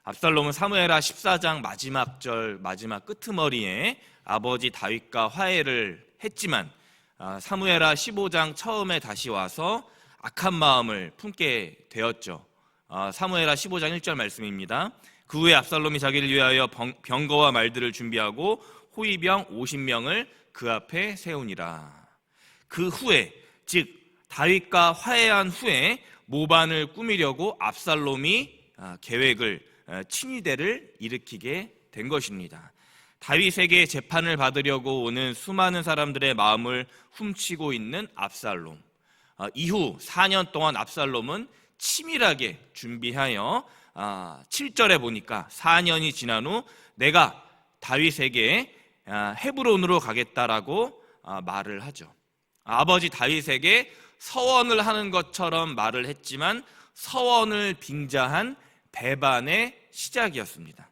압살롬은 사무엘하 14장 마지막 절 마지막 끄트머리에 아버지 다윗과 화해를 했지만 사무엘하 15장 처음에 다시 와서 악한 마음을 품게 되었죠. 사무엘하 15장 1절 말씀입니다. 그 후에 압살롬이 자기를 위하여 병거와 말들을 준비하고 호위병 50명을 그 앞에 세우니라. 그 후에, 즉 다윗과 화해한 후에 모반을 꾸미려고 압살롬이 계획을 친위대를 일으키게 된 것입니다. 다윗에게 재판을 받으려고 오는 수많은 사람들의 마음을 훔치고 있는 압살롬. 이후 4년 동안 압살롬은 치밀하게 준비하여 7절에 보니까 4년이 지난 후 내가 다윗에게 헤브론으로 가겠다라고 말을 하죠. 아버지 다윗에게 서원을 하는 것처럼 말을 했지만 서원을 빙자한 배반의 시작이었습니다.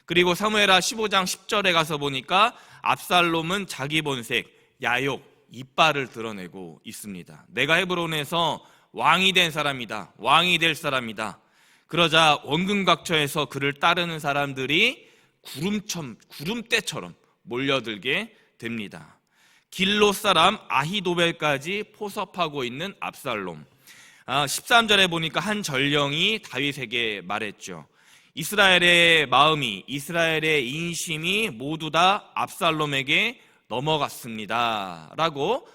그리고 사무엘하 15장 10절에 가서 보니까 압살롬은 자기 본색, 야욕, 이빨을 드러내고 있습니다. 내가 헤브론에서 왕이 된 사람이다. 왕이 될 사람이다. 그러자 원근각처에서 그를 따르는 사람들이 구름대처럼 몰려들게 됩니다. 길로 사람 아히도벨까지 포섭하고 있는 압살롬. 13절에 보니까 한 전령이 다윗에게 말했죠. 이스라엘의 마음이, 이스라엘의 인심이 모두 다 압살롬에게 넘어갔습니다 라고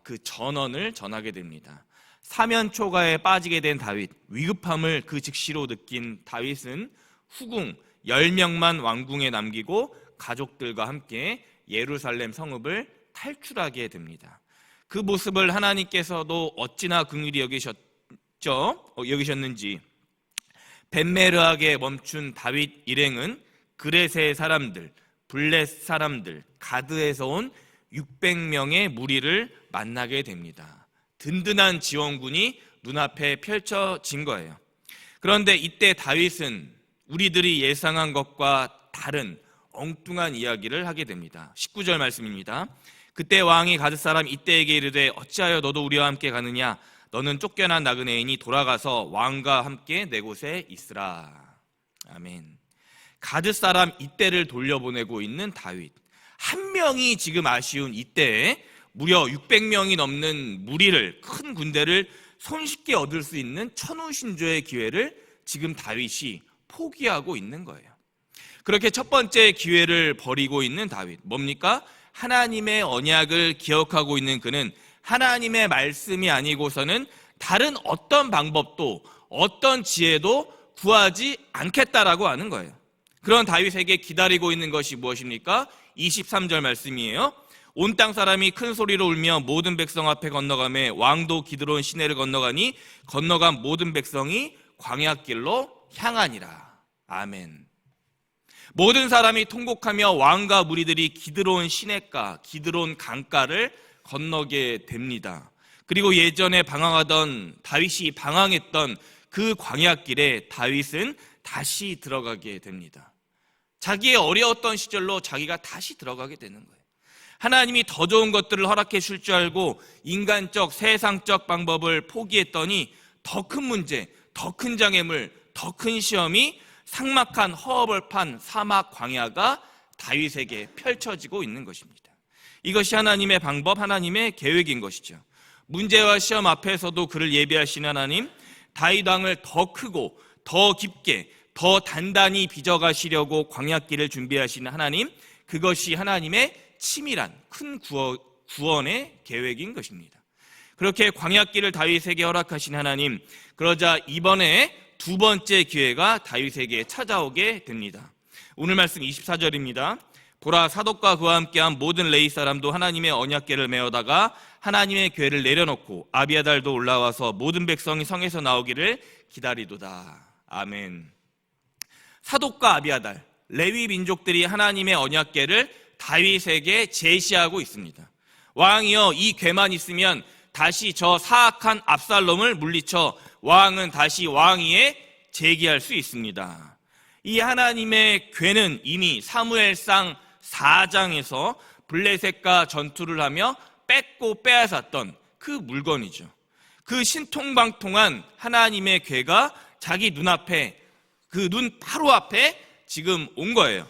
그 전언을 전하게 됩니다. 사면초가에 빠지게 된 다윗, 위급함을 그 즉시로 느낀 다윗은 후궁 10명만 왕궁에 남기고 가족들과 함께 예루살렘 성읍을 탈출하게 됩니다. 그 모습을 하나님께서도 어찌나 긍휼히 여기셨는지 벳메르하게 멈춘 다윗 일행은 그레스의 사람들, 블렛 사람들, 가드에서 온 600명의 무리를 만나게 됩니다. 든든한 지원군이 눈앞에 펼쳐진 거예요. 그런데 이때 다윗은 우리들이 예상한 것과 다른 엉뚱한 이야기를 하게 됩니다. 19절 말씀입니다. 그때 왕이 가드 사람 이때에게 이르되 어찌하여 너도 우리와 함께 가느냐? 너는 쫓겨난 나그네이니 돌아가서 왕과 함께 내 곳에 있으라. 아멘. 가드 사람 이때를 돌려보내고 있는 다윗. 한 명이 지금 아쉬운 이때에 무려 600명이 넘는 무리를, 큰 군대를 손쉽게 얻을 수 있는 천우신조의 기회를 지금 다윗이 포기하고 있는 거예요. 그렇게 첫 번째 기회를 버리고 있는 다윗. 뭡니까? 하나님의 언약을 기억하고 있는 그는 하나님의 말씀이 아니고서는 다른 어떤 방법도 어떤 지혜도 구하지 않겠다라고 하는 거예요. 그런 다윗에게 기다리고 있는 것이 무엇입니까? 23절 말씀이에요. 온 땅 사람이 큰 소리로 울며 모든 백성 앞에 건너가매 왕도 기드론 시내를 건너가니 건너간 모든 백성이 광야길로 향하니라. 아멘. 모든 사람이 통곡하며 왕과 무리들이 기드론 시내가, 기드론 강가를 건너게 됩니다. 그리고 예전에 방황하던 다윗이 방황했던 그 광야길에 다윗은 다시 들어가게 됩니다. 자기의 어려웠던 시절로 자기가 다시 들어가게 되는 거예요. 하나님이 더 좋은 것들을 허락해 줄 줄 알고 인간적, 세상적 방법을 포기했더니 더 큰 문제, 더 큰 장애물, 더 큰 시험이 삭막한 허허벌판 사막 광야가 다윗에게 펼쳐지고 있는 것입니다. 이것이 하나님의 방법, 하나님의 계획인 것이죠. 문제와 시험 앞에서도 그를 예비하신 하나님, 다윗 왕을 더 크고 더 깊게 더 단단히 빚어가시려고 광야길을 준비하시는 하나님, 그것이 하나님의 치밀한 큰 구원의 계획인 것입니다. 그렇게 광야길을 다윗에게 허락하신 하나님, 그러자 이번에 두 번째 기회가 다윗에게 찾아오게 됩니다. 오늘 말씀 24절입니다. 보라, 사독과 그와 함께한 모든 레위 사람도 하나님의 언약궤를 메어다가 하나님의 궤를 내려놓고 아비아달도 올라와서 모든 백성이 성에서 나오기를 기다리도다. 아멘. 사독과 아비아달, 레위 민족들이 하나님의 언약궤를 다윗에게 제시하고 있습니다. 왕이여, 이 궤만 있으면 다시 저 사악한 압살롬을 물리쳐 왕은 다시 왕위에 재기할 수 있습니다. 이 하나님의 궤는 이미 사무엘상 4장에서 블레셋과 전투를 하며 뺏고 빼앗았던 그 물건이죠. 그 신통방통한 하나님의 궤가 자기 눈앞에 그 눈 바로 앞에 지금 온 거예요.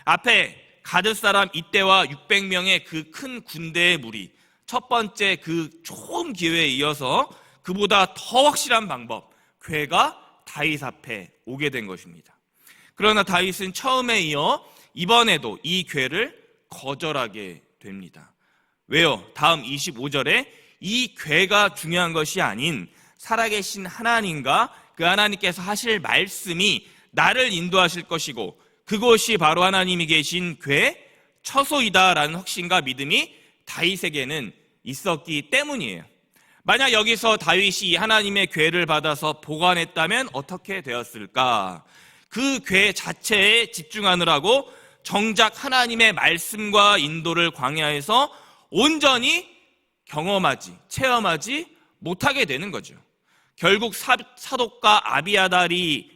앞에 가드 사람 이때와 600명의 그 큰 군대의 무리, 첫 번째 그 좋은 기회에 이어서 그보다 더 확실한 방법, 괴가 다윗 앞에 오게 된 것입니다. 그러나 다윗은 처음에 이어 이번에도 이 괴를 거절하게 됩니다. 왜요? 다음 25절에 이 괴가 중요한 것이 아닌 살아계신 하나님과 그 하나님께서 하실 말씀이 나를 인도하실 것이고 그곳이 바로 하나님이 계신 괴 처소이다라는 확신과 믿음이 다윗에게는 있었기 때문이에요. 만약 여기서 다윗이 하나님의 괴를 받아서 보관했다면 어떻게 되었을까? 그 괴 자체에 집중하느라고 정작 하나님의 말씀과 인도를 광야에서 온전히 경험하지, 체험하지 못하게 되는 거죠. 결국 사독과 아비아달이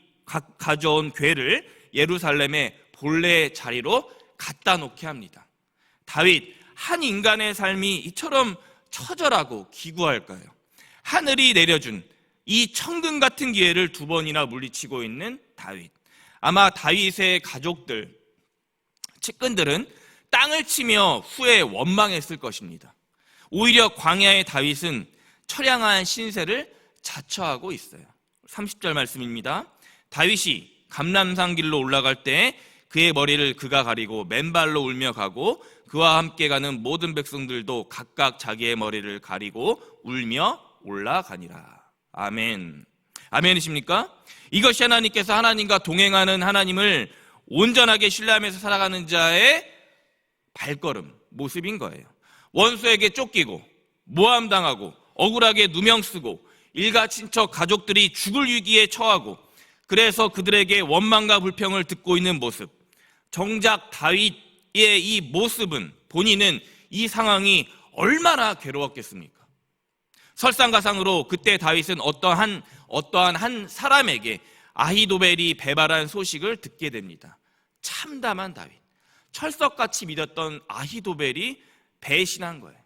가져온 괴를 예루살렘의 본래 자리로 갖다 놓게 합니다. 다윗, 한 인간의 삶이 이처럼 처절하고 기구할까요? 하늘이 내려준 이 천금 같은 기회를 두 번이나 물리치고 있는 다윗. 아마 다윗의 가족들, 측근들은 땅을 치며 후에 원망했을 것입니다. 오히려 광야의 다윗은 처량한 신세를 자처하고 있어요. 30절 말씀입니다. 다윗이 감람산 길로 올라갈 때 그의 머리를 그가 가리고 맨발로 울며 가고 그와 함께 가는 모든 백성들도 각각 자기의 머리를 가리고 울며 올라가니라. 아멘. 아멘이십니까? 이것이 하나님께서 하나님과 동행하는 하나님을 온전하게 신뢰하면서 살아가는 자의 발걸음, 모습인 거예요. 원수에게 쫓기고 모함당하고 억울하게 누명 쓰고 일가 친척 가족들이 죽을 위기에 처하고 그래서 그들에게 원망과 불평을 듣고 있는 모습. 정작 다윗의 이 모습은 본인은 이 상황이 얼마나 괴로웠겠습니까? 설상가상으로 그때 다윗은 어떠한 한 사람에게 아히도벨이 배발한 소식을 듣게 됩니다. 참담한 다윗, 철석같이 믿었던 아히도벨이 배신한 거예요.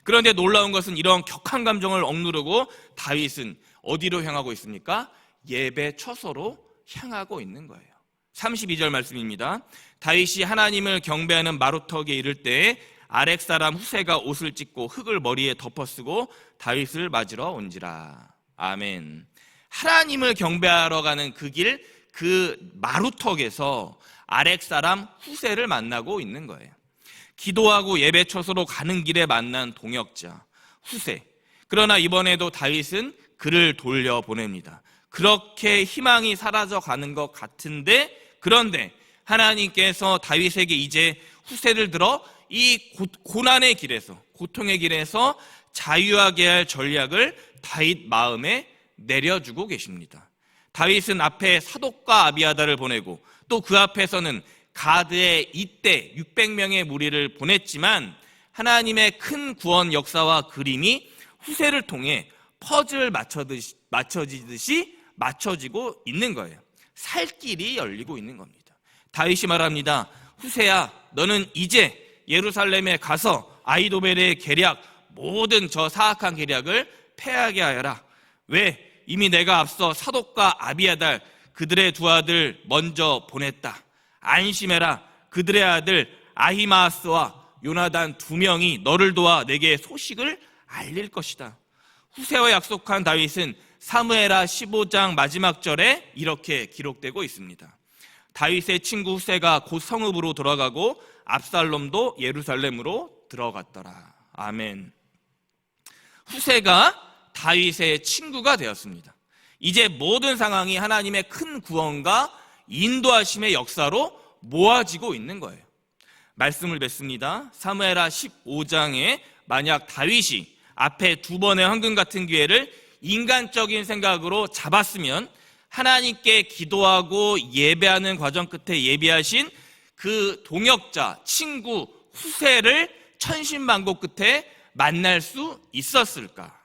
그런데 놀라운 것은 이런 격한 감정을 억누르고 다윗은 어디로 향하고 있습니까? 예배 처소로 향하고 있는 거예요. 32절 말씀입니다. 다윗이 하나님을 경배하는 마루턱에 이를 때에 아렉 사람 후세가 옷을 찢고 흙을 머리에 덮어쓰고 다윗을 맞으러 온지라. 아멘. 하나님을 경배하러 가는 그 길, 그 마루턱에서 아렉 사람 후세를 만나고 있는 거예요. 기도하고 예배 처소로 가는 길에 만난 동역자 후세. 그러나 이번에도 다윗은 그를 돌려보냅니다. 그렇게 희망이 사라져 가는 것 같은데, 그런데 하나님께서 다윗에게 이제 후세를 들어 이 고난의 길에서, 고통의 길에서 자유하게 할 전략을 다윗 마음에 내려주고 계십니다. 다윗은 앞에 사독과 아비아달을 보내고 또 그 앞에서는 가드의 이때 600명의 무리를 보냈지만 하나님의 큰 구원 역사와 그림이 후세를 통해 퍼즐 맞춰지듯이 맞춰지고 있는 거예요. 살 길이 열리고 있는 겁니다. 다윗이 말합니다. 후세야, 너는 이제 예루살렘에 가서 아히도벨의 계략, 모든 저 사악한 계략을 패하게 하여라. 왜? 이미 내가 앞서 사독과 아비아달 그들의 두 아들 먼저 보냈다. 안심해라. 그들의 아들 아히마아스와 요나단 두 명이 너를 도와 내게 소식을 알릴 것이다. 후세와 약속한 다윗은 사무엘하 15장 마지막 절에 이렇게 기록되고 있습니다. 다윗의 친구 후세가 곧 성읍으로 돌아가고 압살롬도 예루살렘으로 들어갔더라. 아멘. 후세가 다윗의 친구가 되었습니다. 이제 모든 상황이 하나님의 큰 구원과 인도하심의 역사로 모아지고 있는 거예요. 말씀을 맺습니다. 사무엘하 15장에 만약 다윗이 앞에 두 번의 황금 같은 기회를 인간적인 생각으로 잡았으면 하나님께 기도하고 예배하는 과정 끝에 예비하신 그 동역자, 친구 후세를 천신만고 끝에 만날 수 있었을까?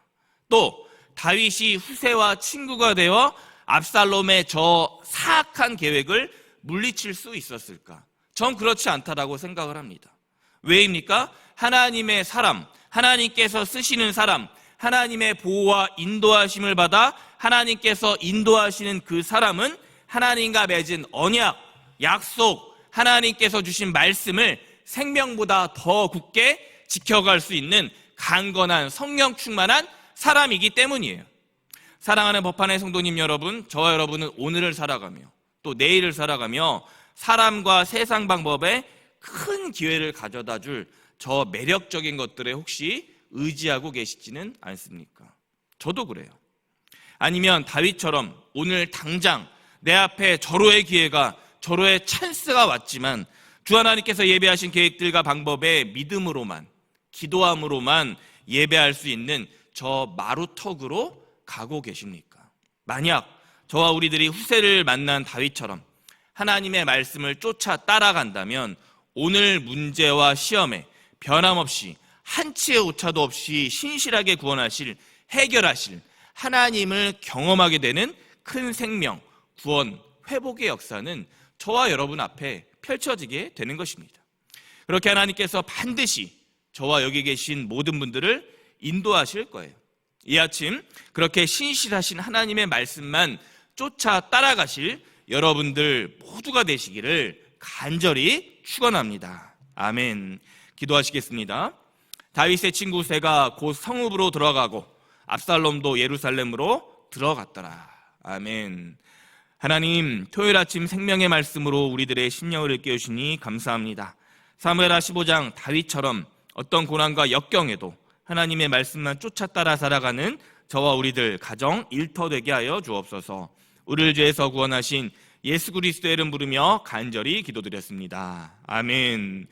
또 다윗이 후세와 친구가 되어 압살롬의 저 사악한 계획을 물리칠 수 있었을까? 전 그렇지 않다라고 생각을 합니다. 왜입니까? 하나님의 사람, 하나님께서 쓰시는 사람, 하나님의 보호와 인도하심을 받아 하나님께서 인도하시는 그 사람은 하나님과 맺은 언약, 약속, 하나님께서 주신 말씀을 생명보다 더 굳게 지켜갈 수 있는 강건한 성령 충만한 사람이기 때문이에요. 사랑하는 법한의 성도님 여러분, 저와 여러분은 오늘을 살아가며 또 내일을 살아가며 사람과 세상 방법에 큰 기회를 가져다 줄 저 매력적인 것들에 혹시 의지하고 계시지는 않습니까? 저도 그래요. 아니면 다윗처럼 오늘 당장 내 앞에 절호의 기회가, 절호의 찬스가 왔지만 주 하나님께서 예배하신 계획들과 방법에 믿음으로만, 기도함으로만 예배할 수 있는 저 마루턱으로 가고 계십니까? 만약 저와 우리들이 후세를 만난 다윗처럼 하나님의 말씀을 쫓아 따라간다면 오늘 문제와 시험에 변함없이 한치의 오차도 없이 신실하게 구원하실, 해결하실 하나님을 경험하게 되는 큰 생명, 구원, 회복의 역사는 저와 여러분 앞에 펼쳐지게 되는 것입니다. 그렇게 하나님께서 반드시 저와 여기 계신 모든 분들을 인도하실 거예요. 이 아침 그렇게 신실하신 하나님의 말씀만 쫓아 따라가실 여러분들 모두가 되시기를 간절히 축원합니다. 아멘. 기도하시겠습니다. 다윗의 친구 우세가 곧 성읍으로 들어가고 압살롬도 예루살렘으로 들어갔더라. 아멘. 하나님, 토요일 아침 생명의 말씀으로 우리들의 심령을 일깨우시니 감사합니다. 사무엘하 15장 다윗처럼 어떤 고난과 역경에도 하나님의 말씀만 쫓아 따라 살아가는 저와 우리들 가정 일터되게 하여 주옵소서. 우리를 죄에서 구원하신 예수 그리스도의 이름 부르며 간절히 기도드렸습니다. 아멘.